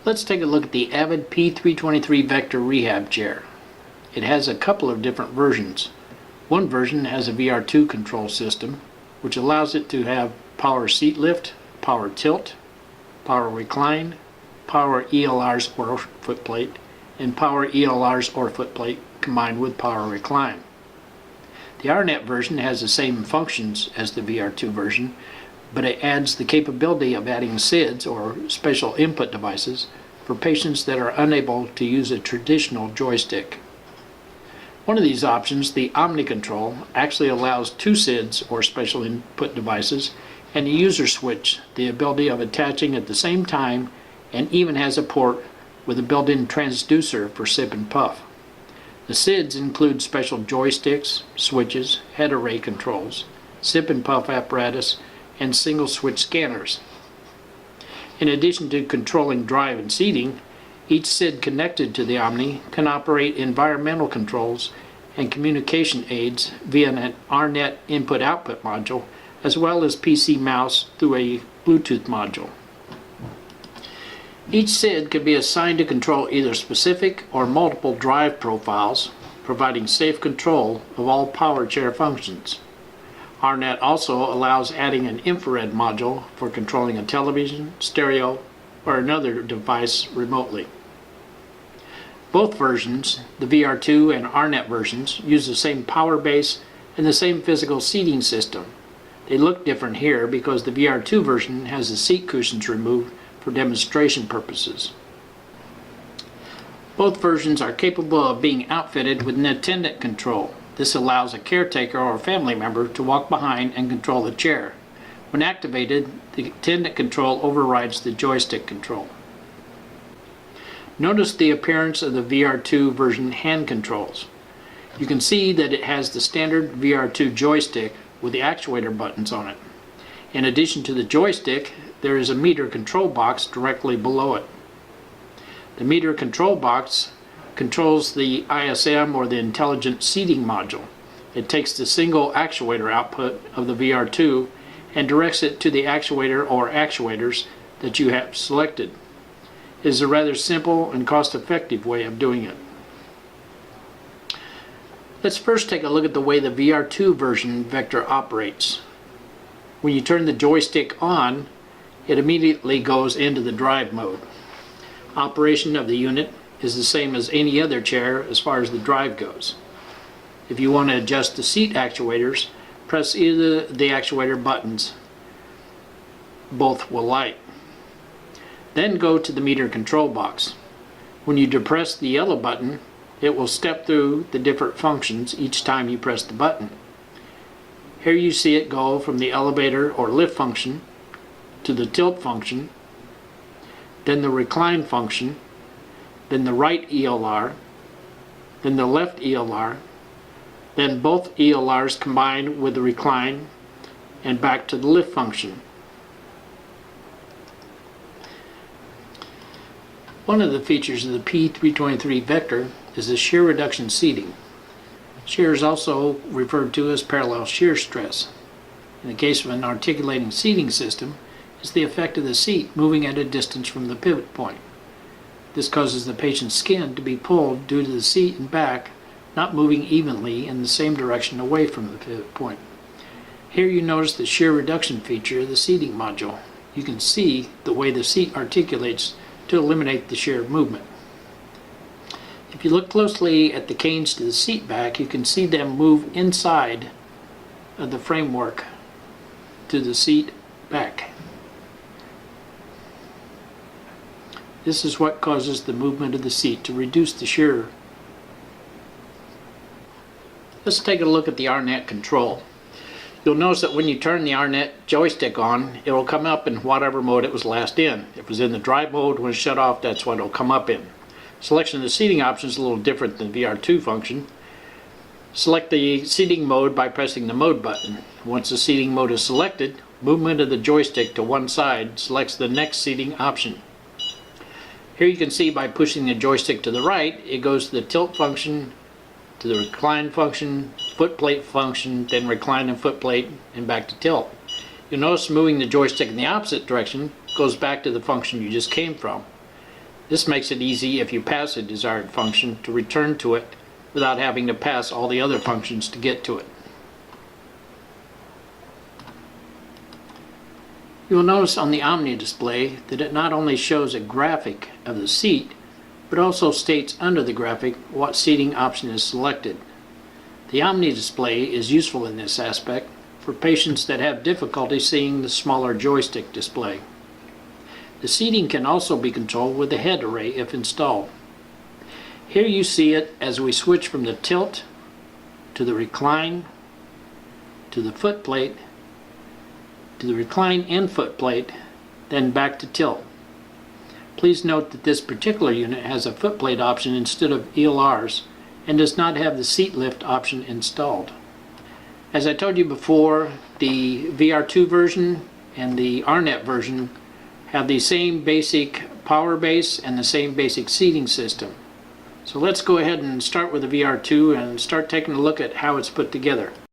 Let's take a look at the Avid P323 Vector Rehab chair. It has a couple of different versions. One version has a VR2 control system, which allows it to have power seat lift, power tilt, power recline, power ELRs or footplate, and power ELRs or footplate combined with power recline. The RNet version has the same functions as the VR2 version, but it adds the capability of adding SIDs or special input devices for patients that are unable to use a traditional joystick. One of these options, the Omni Control, actually allows two SIDs or special input devices and a user switch, the ability of attaching at the same time, and even has a port with a built-in transducer for sip and puff. The SIDs include special joysticks, switches, head array controls, sip and puff apparatus, and single switch scanners. In addition to controlling drive and seating, each SID connected to the Omni can operate environmental controls and communication aids via an RNet input-output module, as well as PC mouse through a Bluetooth module. Each SID can be assigned to control either specific or multiple drive profiles, providing safe control of all power chair functions. RNet also allows adding an infrared module for controlling a television, stereo, or another device remotely. Both versions, the VR2 and RNet versions, use the same power base and the same physical seating system. They look different here because the VR2 version has the seat cushions removed for demonstration purposes. Both versions are capable of being outfitted with an attendant control. This allows a caretaker or a family member to walk behind and control the chair. When activated, the attendant control overrides the joystick control. Notice the appearance of the VR2 version hand controls. You can see that it has the standard VR2 joystick with the actuator buttons on it. In addition to the joystick, there is a meter control box directly below it. The meter control box controls the ISM or the Intelligent Seating Module. It takes the single actuator output of the VR2 and directs it to the actuator or actuators that you have selected. It is a rather simple and cost-effective way of doing it. Let's first take a look at the way the VR2 version Vector operates. When you turn the joystick on, it immediately goes into the drive mode. Operation of the unit is the same as any other chair as far as the drive goes. If you want to adjust the seat actuators, press either the actuator buttons. Both will light. Then go to the meter control box. When you depress the yellow button, it will step through the different functions each time you press the button. Here you see it go from the elevator or lift function to the tilt function, then the recline function, then the right ELR, then the left ELR, then both ELRs combined with the recline, and back to the lift function. One of the features of the P323 Vector is the shear reduction seating. Shear is also referred to as parallel shear stress. In the case of an articulating seating system, it's the effect of the seat moving at a distance from the pivot point. This causes the patient's skin to be pulled due to the seat and back not moving evenly in the same direction away from the pivot point. Here you notice the shear reduction feature of the seating module. You can see the way the seat articulates to eliminate the shear movement. If you look closely at the canes to the seat back, you can see them move inside of the framework to the seat back. This is what causes the movement of the seat to reduce the shear. Let's take a look at the RNet control. You'll notice that when you turn the RNet joystick on, it will come up in whatever mode it was last in. If it was in the drive mode, when it's shut off, that's what it'll come up in. Selection of the seating option is a little different than the VR2 function. Select the seating mode by pressing the mode button. Once the seating mode is selected, movement of the joystick to one side selects the next seating option. Here you can see by pushing the joystick to the right, it goes to the tilt function, to the recline function, footplate function, then recline and footplate, and back to tilt. You'll notice moving the joystick in the opposite direction goes back to the function you just came from. This makes it easy if you pass a desired function to return to it without having to pass all the other functions to get to it. You will notice on the Omni display that it not only shows a graphic of the seat, but also states under the graphic what seating option is selected. The Omni display is useful in this aspect for patients that have difficulty seeing the smaller joystick display. The seating can also be controlled with the head array if installed. Here you see it as we switch from the tilt to the recline to the foot plate to the recline and foot plate, then back to tilt. Please note that this particular unit has a foot plate option instead of ELRs and does not have the seat lift option installed. As I told you before, the VR2 version and the RNet version have the same basic power base and the same basic seating system. So let's go ahead and start with the VR2 and start taking a look at how it's put together.